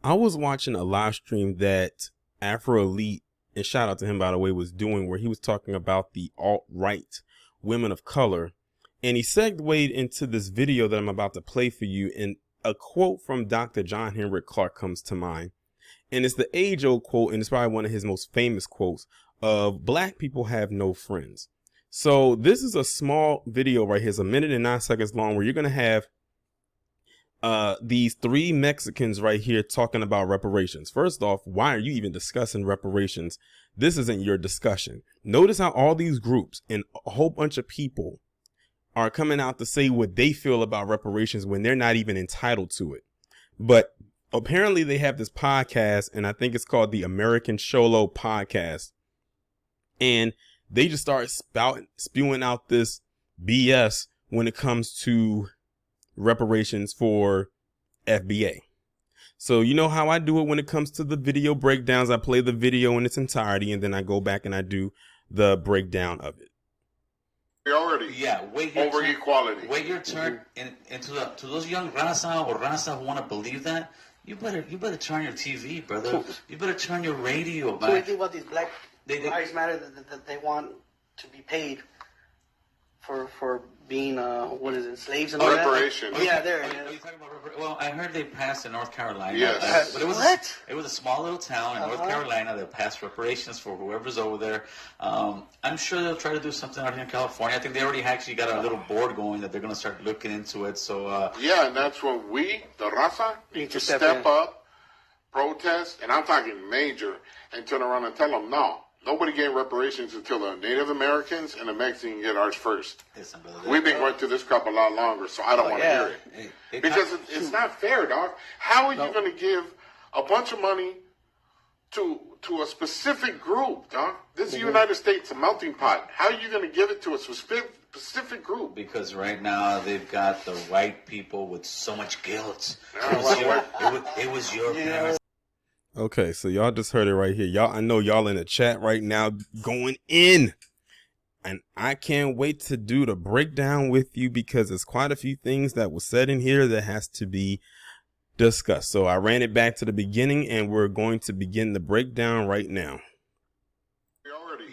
I was watching a live stream that Afro Elite, and shout out to him by the way, was doing, where he was talking about the alt-right women of color, and he segued into this video that I'm about to play for you, and a quote from Dr. John Henrik Clarke comes to mind, and it's the age-old quote, and it's probably one of his most famous quotes of "Black people have no friends." So this is a small video right here. It's 1:09 long, where you're going to have these three Mexicans right here talking about reparations. First off, why are you even discussing reparations? This isn't your discussion. Notice how all these groups and a whole bunch of people are coming out to say what they feel about reparations when they're not even entitled to it. But apparently they have this podcast, and I think it's called the American Cholo podcast. And they just start spewing out this BS when it comes to reparations for FBA. So you know how I do it when it comes to the video breakdowns. I play the video in its entirety, and then I go back and I do the breakdown of it. Priority, wait your over turn, equality. Wait your turn, to those young raza or raza who want to believe that. You better turn your TV, brother. You better turn your radio back. So what do you think about these Black Lives Matter that they want to be paid for being slaves and all that? Reparations. Yeah, there. Are you talking about well, I heard they passed in North Carolina. Yes. But it was it was a small little town in North Carolina that passed reparations for whoever's over there. I'm sure they'll try to do something out here in California. I think they already actually got a little board going that they're going to start looking into it. So and that's when we, the raza, need to step up, protest, and I'm talking major, and turn around and tell them, no, nobody getting reparations until the Native Americans and the Mexicans get ours first. Listen, brother, We've been going through this crap a lot longer, so I don't want to hear it. Because it's not fair, dog. How are you going to give a bunch of money to a specific group, dog? This is the United States, a melting pot. How are you going to give it to a specific group? Because right now they've got the white people with so much guilt. It was your parents. Okay, so y'all just heard it right here. Y'all, I know y'all in the chat right now going in. And I can't wait to do the breakdown with you, because there's quite a few things that was said in here that has to be discussed. So I ran it back to the beginning, and we're going to begin the breakdown right now. Priority,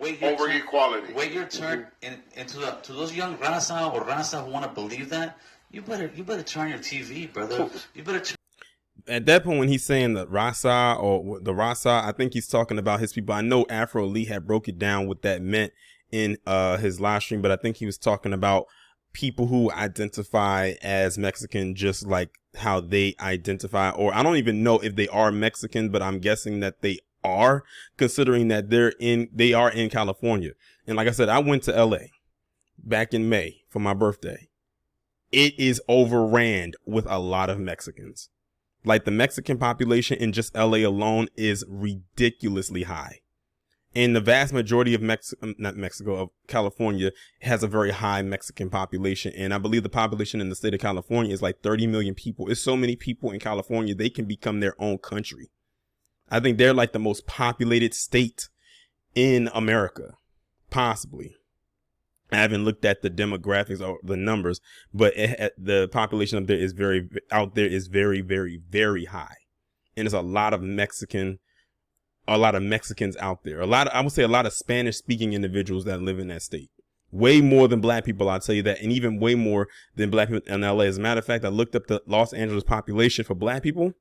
wait your over turn, equality. Wait your turn, to those young raza or raza who want to believe that. You better turn your TV, brother. You better turn. At that point, when he's saying the Rasa or the Rasa, I think he's talking about his people. I know Afro Lee had broke it down what that meant in his live stream, but I think he was talking about people who identify as Mexican, just like how they identify, or I don't even know if they are Mexican, but I'm guessing that they are, considering that they are in California. And like I said, I went to LA back in May for my birthday. It is overran with a lot of Mexicans. Like, the Mexican population in just LA alone is ridiculously high. And the vast majority of of California has a very high Mexican population. And I believe the population in the state of California is like 30 million people. It's so many people in California, they can become their own country. I think they're like the most populated state in America, possibly. I haven't looked at the demographics or the numbers, but the population up there is very, very, very high. And there's a lot of Mexicans out there. I would say a lot of Spanish speaking individuals that live in that state. Way more than black people, I'll tell you that. And even way more than black people in LA. As a matter of fact, I looked up the Los Angeles population for black people.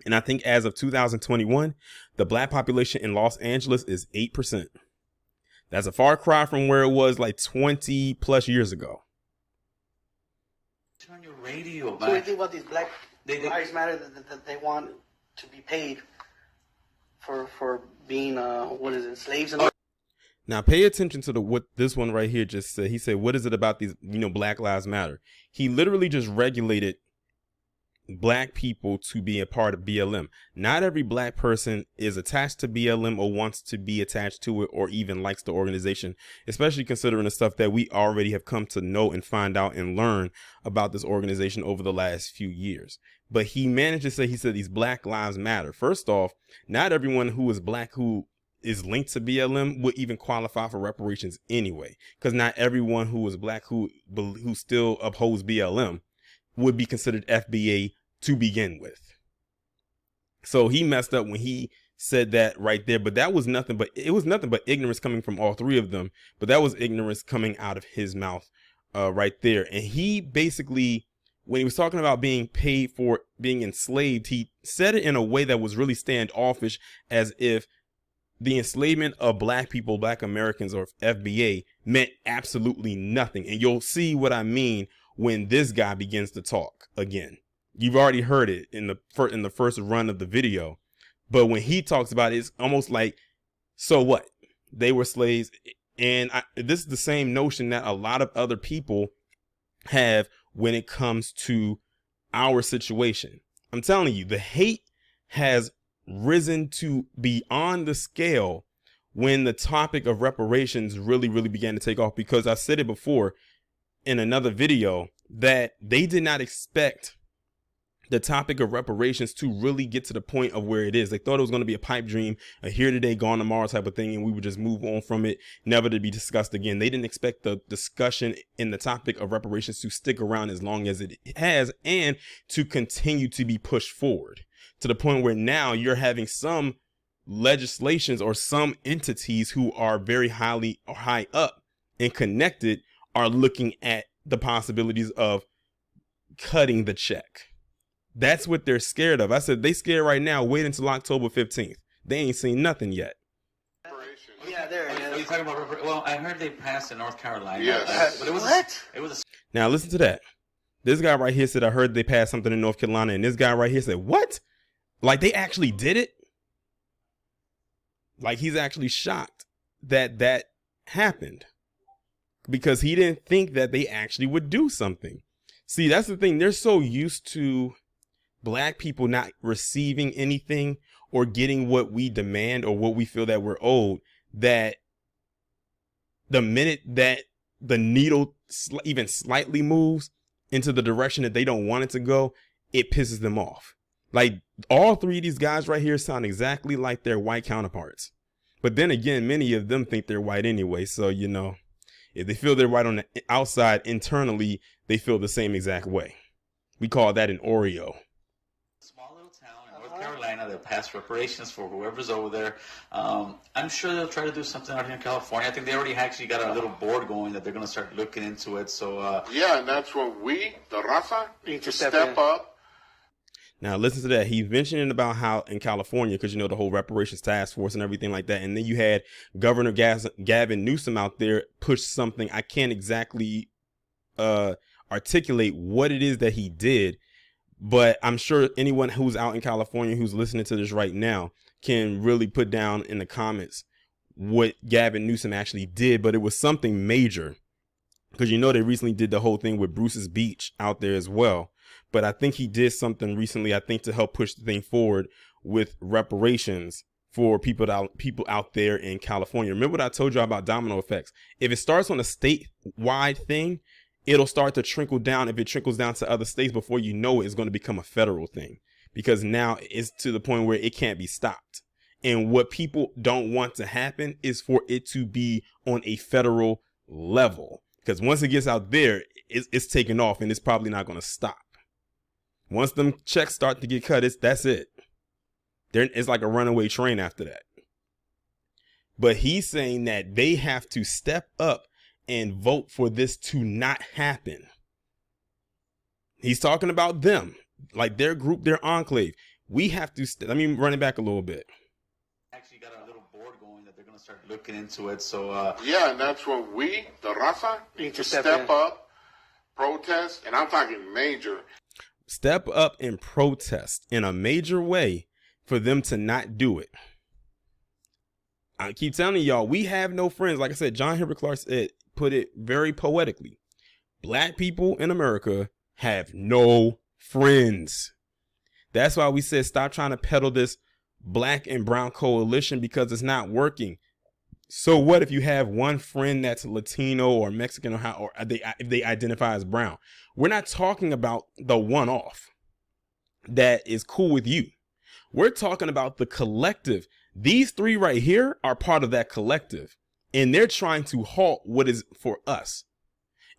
And I think as of 2021, the black population in Los Angeles is 8%. That's a far cry from where it was like 20 plus years ago. Turn your radio back. So what do you think about these Black Lives Matter that they want to be paid for being slaves and all? Now pay attention to what this one right here just said. He said, what is it about these, Black Lives Matter? He literally just regulated black people to be a part of BLM. Not every black person is attached to BLM or wants to be attached to it or even likes the organization, especially considering the stuff that we already have come to know and find out and learn about this organization over the last few years. But he managed to say, he said these Black Lives Matter. First off, not everyone who is black who is linked to BLM would even qualify for reparations anyway, because not everyone who is black who still upholds BLM would be considered FBA to begin with. So he messed up when he said that right there. But that was nothing but ignorance coming from all three of them. But that was ignorance coming out of his mouth right there. And he basically, when he was talking about being paid for being enslaved, he said it in a way that was really standoffish, as if the enslavement of black people, black Americans, or FBA meant absolutely nothing. And you'll see what I mean when this guy begins to talk again. You've already heard it in the first run of the video. But when he talks about it, it's almost like, so what? They were slaves. And this is the same notion that a lot of other people have when it comes to our situation. I'm telling you, the hate has risen to beyond the scale when the topic of reparations really began to take off, because I said it before in another video that they did not expect the topic of reparations to really get to the point of where it is. They thought it was going to be a pipe dream, a here today, gone tomorrow type of thing, and we would just move on from it, never to be discussed again. They didn't expect the discussion in the topic of reparations to stick around as long as it has, and to continue to be pushed forward to the point where now you're having some legislations or some entities who are very high up and connected are looking at the possibilities of cutting the check. That's what they're scared of. I said, they scared right now. Wait until October 15th. They ain't seen nothing yet. Yeah, there. Are you talking about? Well, I heard they passed in North Carolina. Yes. But it was What? It was Now listen to that. This guy right here said, I heard they passed something in North Carolina. And this guy right here said, what? Like they actually did it? Like he's actually shocked that that happened, because he didn't think that they actually would do something. See, that's the thing. They're so used to black people not receiving anything or getting what we demand or what we feel that we're owed, that the minute that the needle even slightly moves into the direction that they don't want it to go, it pisses them off. Like all three of these guys right here sound exactly like their white counterparts. But then again, many of them think they're white anyway. So, you know, if they feel they're white on the outside, internally, they feel the same exact way. We call that an Oreo. small little town in North Carolina. They'll pass reparations for whoever's over there. I'm sure they'll try to do something out here in California. I think they already actually got a little board going that they're going to start looking into it. So yeah, and that's when we, the Raza, need to step up. Now, listen to that. He's mentioning about how in California, because, you know, the whole reparations task force and everything like that. And then you had Governor Gavin Newsom out there push something. I can't exactly articulate what it is that he did, but I'm sure anyone who's out in California who's listening to this right now can really put down in the comments what Gavin Newsom actually did. But it was something major, because, you know, they recently did the whole thing with Bruce's Beach out there as well. But I think he did something recently, I think, to help push the thing forward with reparations for people out there in California. Remember what I told you about domino effects? If it starts on a statewide thing, it'll start to trickle down. If it trickles down to other states, before you know it, it's going to become a federal thing, because now it's to the point where it can't be stopped. And what people don't want to happen is for it to be on a federal level, because once it gets out there, it's taken off, and it's probably not going to stop. Once them checks start to get cut, that's it. It's like a runaway train after that. But he's saying that they have to step up and vote for this to not happen. He's talking about them, like their group, their enclave. We have to, let me run it back a little bit. actually got a little board going that they're going to start looking into it. So yeah, and that's when we, the Raza, need to step up, protest, and I'm talking major. Step up and protest in a major way for them to not do it. I keep telling y'all, we have no friends. Like I said, John Henrik Clark put it very poetically. Black people in America have no friends. That's why we said stop trying to peddle this black and brown coalition, because it's not working. So what if you have one friend that's Latino or Mexican, or if they identify as brown? We're not talking about the one-off that is cool with you. We're talking about the collective. These three right here are part of that collective, and they're trying to halt what is for us.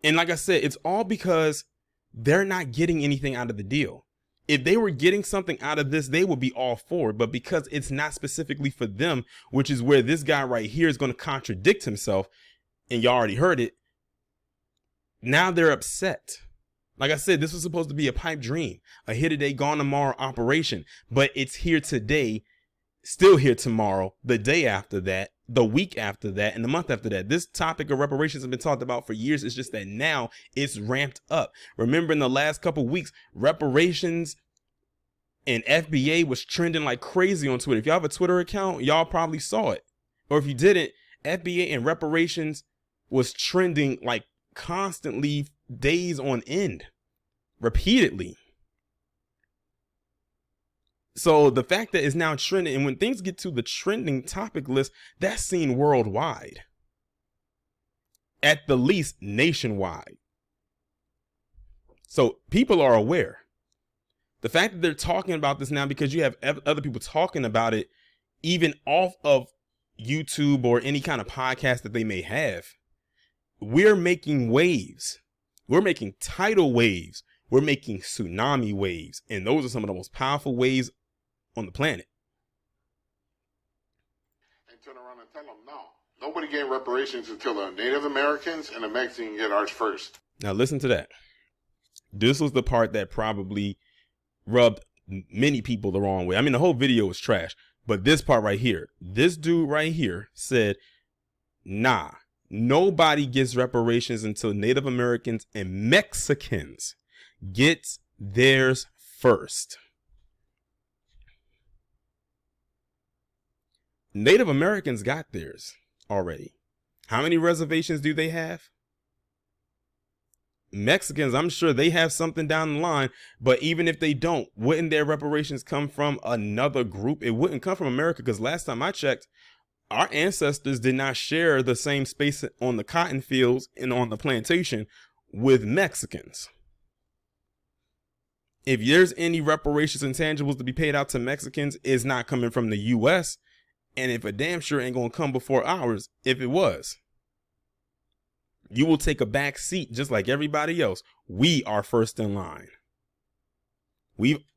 And like I said, it's all because they're not getting anything out of the deal. if they were getting something out of this, they would be all for it. But because it's not specifically for them, which is where this guy right here is going to contradict himself, and you already heard it, now they're upset. Like I said, this was supposed to be a pipe dream, a here today, gone tomorrow operation, but it's here today, still here tomorrow, the day after that, the week after that, and the month after that. This topic of reparations has been talked about for years. It's just that now it's ramped up. Remember, in the last couple weeks, reparations and FBA was trending like crazy on Twitter. If y'all have a Twitter account, y'all probably saw it. Or if you didn't, FBA and reparations was trending like constantly, days on end, repeatedly. So the fact that it's now trending, and when things get to the trending topic list, that's seen worldwide, at the least nationwide. So people are aware. The fact that they're talking about this now, because you have other people talking about it, even off of YouTube or any kind of podcast that they may have, we're making waves. We're making tidal waves. We're making tsunami waves. And those are some of the most powerful waves on the planet. And turn around and tell them, no, nobody gave reparations until the Native Americans and the Mexicans get ours first. Now listen to that. This was the part that probably rubbed many people the wrong way. I mean, the whole video was trash, but this part right here, this dude right here said, nah, nobody gets reparations until Native Americans and Mexicans get theirs first. Native Americans got theirs already. How many reservations do they have? Mexicans, I'm sure they have something down the line, but even if they don't, wouldn't their reparations come from another group? It wouldn't come from America, because last time I checked, our ancestors did not share the same space on the cotton fields and on the plantation with Mexicans. If there's any reparations and tangibles to be paid out to Mexicans, it's not coming from the U.S., and if a damn sure ain't gonna come before ours, if it was. You will take a back seat just like everybody else. We are first in line.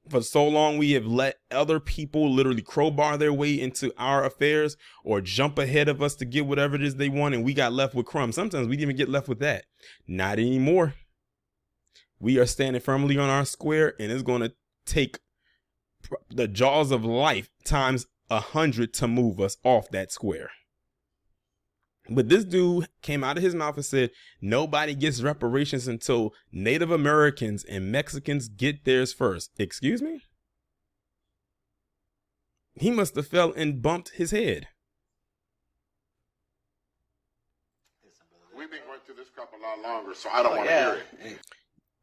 For so long, we have let other people literally crowbar their way into our affairs or jump ahead of us to get whatever it is they want, and we got left with crumbs. Sometimes we didn't even get left with that. Not anymore. We are standing firmly on our square, and it's going to take the jaws of life times 100 to move us off that square. But this dude came out of his mouth and said, nobody gets reparations until Native Americans and Mexicans get theirs first. Excuse me? He must have fell and bumped his head. We've been going through this crap a lot longer, so I don't want to hear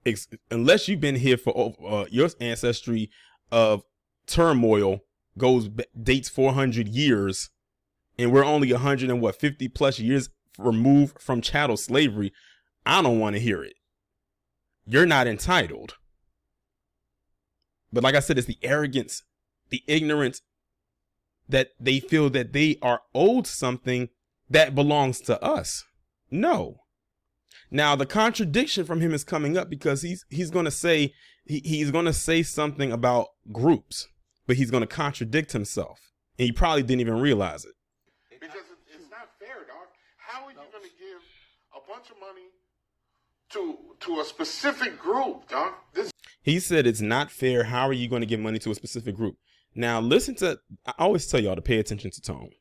it. Unless you've been here for your ancestry of turmoil dates 400 years, and we're only 150 plus years removed from chattel slavery, I don't want to hear it. You're not entitled. But like I said, it's the arrogance, the ignorance that they feel that they are owed something that belongs to us. No. Now the contradiction from him is coming up because he's going to say he's going to say something about groups, but he's going to contradict himself, and he probably didn't even realize it. Because it's not fair, dog. How are you going to give a bunch of money to a specific group, dog? He said it's not fair. How are you going to give money to a specific group? Now listen to. I always tell y'all to pay attention to tone.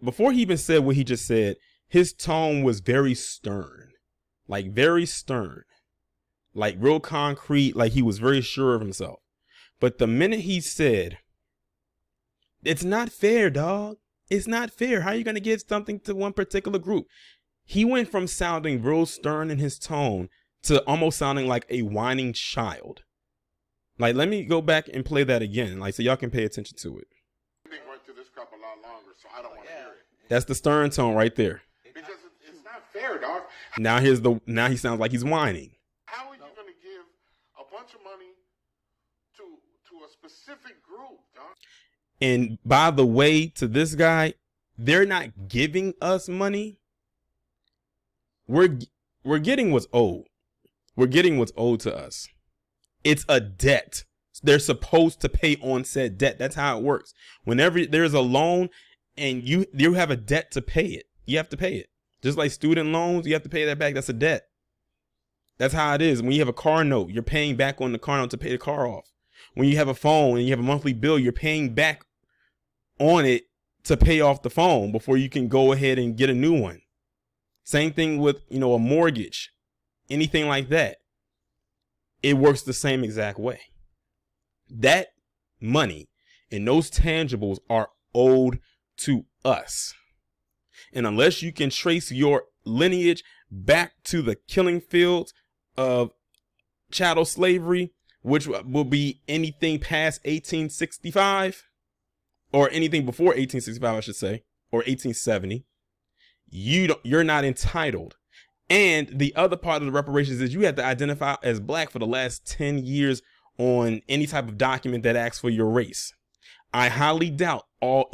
Before he even said what he just said, his tone was very stern, like real concrete, like he was very sure of himself. But the minute he said, it's not fair, dog. It's not fair. How are you going to give something to one particular group? He went from sounding real stern in his tone to almost sounding like a whining child. Like, let me go back and play that again, like, so y'all can pay attention to it. We've been going through this crap a lot longer, so I don't want to hear it. That's the stern tone right there. Because it's not fair, dog. Now he sounds like he's whining. How are you going to give a bunch of money to a specific group, dog? And by the way, to this guy, they're not giving us money. We're getting what's owed. We're getting what's owed to us. It's a debt. They're supposed to pay on said debt. That's how it works. Whenever there's a loan and you have a debt to pay it, you have to pay it. Just like student loans, you have to pay that back. That's a debt. That's how it is. When you have a car note, you're paying back on the car note to pay the car off. When you have a phone and you have a monthly bill, you're paying back on it to pay off the phone before you can go ahead and get a new one. Same thing with, a mortgage, anything like that. It works the same exact way. That money and those tangibles are owed to us. And unless you can trace your lineage back to the killing fields of chattel slavery, which will be anything past 1865 or anything before 1865, I should say, or 1870, you're not entitled. And the other part of the reparations is you have to identify as black for the last 10 years on any type of document that asks for your race. I highly doubt all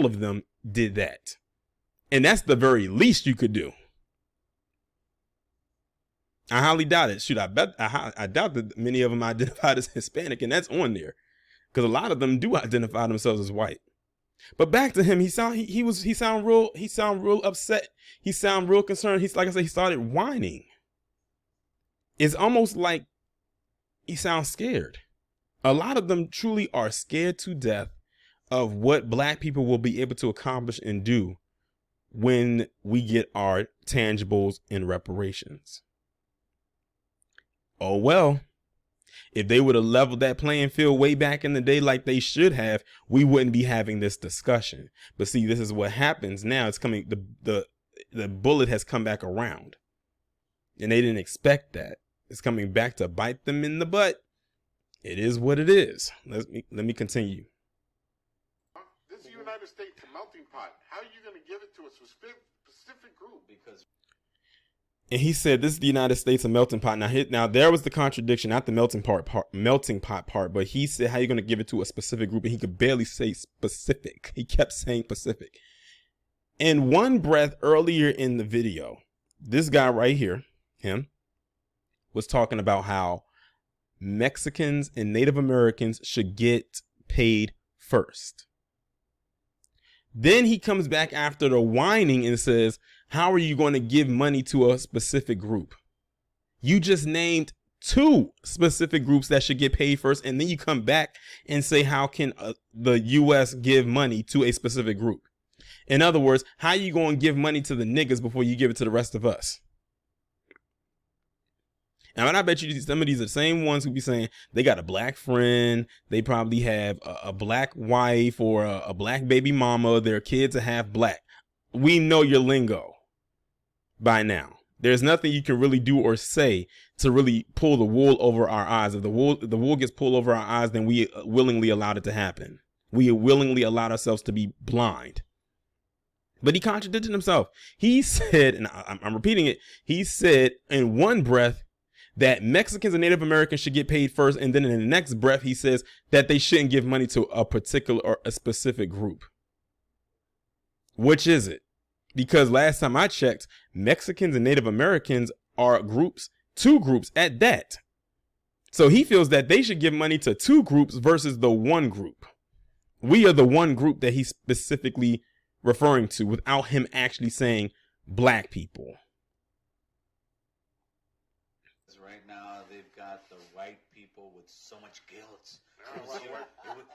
of them did that. And that's the very least you could do. I highly doubt it. Shoot, I doubt that many of them identified as Hispanic, and that's on there, because a lot of them do identify themselves as white. But back to him, he sound real upset. He sound real concerned. He's like I said, he started whining. It's almost like he sounds scared. A lot of them truly are scared to death of what black people will be able to accomplish and do when we get our tangibles and reparations. Oh, well, if they would have leveled that playing field way back in the day like they should have, we wouldn't be having this discussion. But see, this is what happens now. It's coming. The bullet has come back around, and they didn't expect that. It's coming back to bite them in the butt. It is what it is. Let me continue. This is the United States a melting pot. How are you going to give it to a specific group? And he said, this is the United States a melting pot. Now there was the contradiction, not the melting pot part, but he said, how are you going to give it to a specific group? And he could barely say specific. He kept saying Pacific. In one breath earlier in the video, this guy right here, him, was talking about how Mexicans and Native Americans should get paid first. Then he comes back after the whining and says, how are you going to give money to a specific group? You just named 2 specific groups that should get paid first. And then you come back and say, how can the U.S. give money to a specific group? In other words, how are you going to give money to the niggas before you give it to the rest of us? Now, and I bet you some of these are the same ones who be saying they got a black friend. They probably have a black wife or a black baby mama. Their kids are half black. We know your lingo by now. There's nothing you can really do or say to really pull the wool over our eyes. If the wool gets pulled over our eyes, then we willingly allowed it to happen. We willingly allowed ourselves to be blind. But he contradicted himself. He said, and I'm repeating it, he said in one breath that Mexicans and Native Americans should get paid first. And then in the next breath, he says that they shouldn't give money to a particular or a specific group. Which is it? Because last time I checked, Mexicans and Native Americans are groups, 2 groups at that. So he feels that they should give money to 2 groups versus the one group. We are the one group that he's specifically referring to without him actually saying black people. Right now, they've got the white people with so much guilt.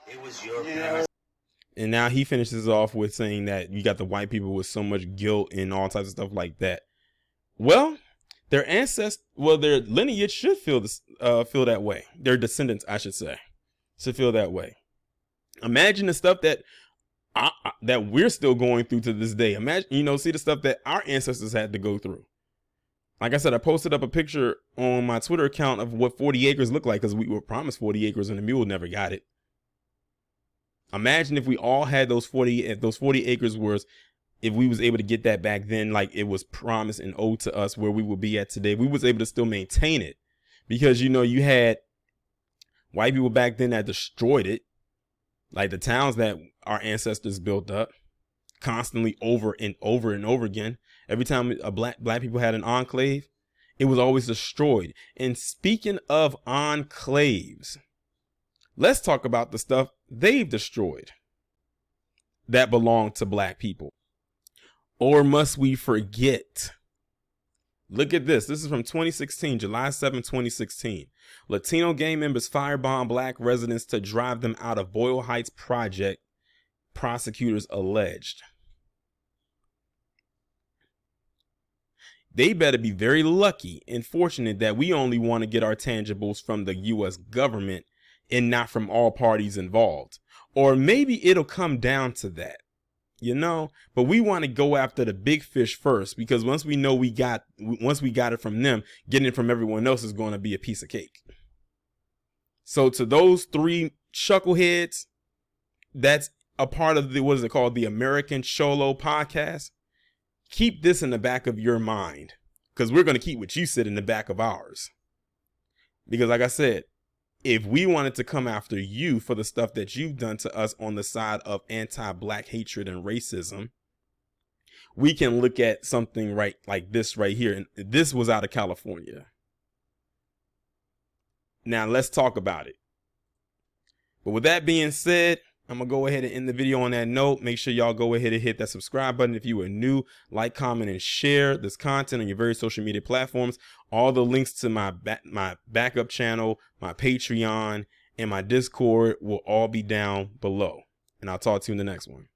It was your parents. And now he finishes off with saying that you got the white people with so much guilt and all types of stuff like that. Well, their lineage should feel that way. Their descendants, I should say, should feel that way. Imagine the stuff that we're still going through to this day. Imagine, see the stuff that our ancestors had to go through. Like I said, I posted up a picture on my Twitter account of what 40 acres look like because we were promised 40 acres and the mule never got it. Imagine if we all had those 40 acres if we was able to get that back then, like it was promised and owed to us, where we would be at today. We was able to still maintain it because, you had white people back then that destroyed it. Like the towns that our ancestors built up constantly over and over and over again. Every time black people had an enclave It was always destroyed. And speaking of enclaves, let's talk about the stuff they've destroyed that belonged to black people. Or must we forget? Look at this. This is from 2016, July 7, 2016. Latino gang members firebomb black residents to drive them out of Boyle Heights project, prosecutors alleged. They better be very lucky and fortunate that we only want to get our tangibles from the U.S. government and not from all parties involved. Or maybe it'll come down to that, you know, but we want to go after the big fish first, because once we know once we got it from them, getting it from everyone else is going to be a piece of cake. So to those 3 chuckleheads, that's a part of the, what is it called? The American Cholo podcast. Keep this in the back of your mind, because we're going to keep what you said in the back of ours. Because like I said, if we wanted to come after you for the stuff that you've done to us on the side of anti-black hatred and racism, we can look at something right like this right here. And this was out of California. Now let's talk about it. But with that being said, I'm going to go ahead and end the video on that note. Make sure y'all go ahead and hit that subscribe button if you are new. Like, comment, and share this content on your various social media platforms. All the links to my backup channel, my Patreon, and my Discord will all be down below. And I'll talk to you in the next one.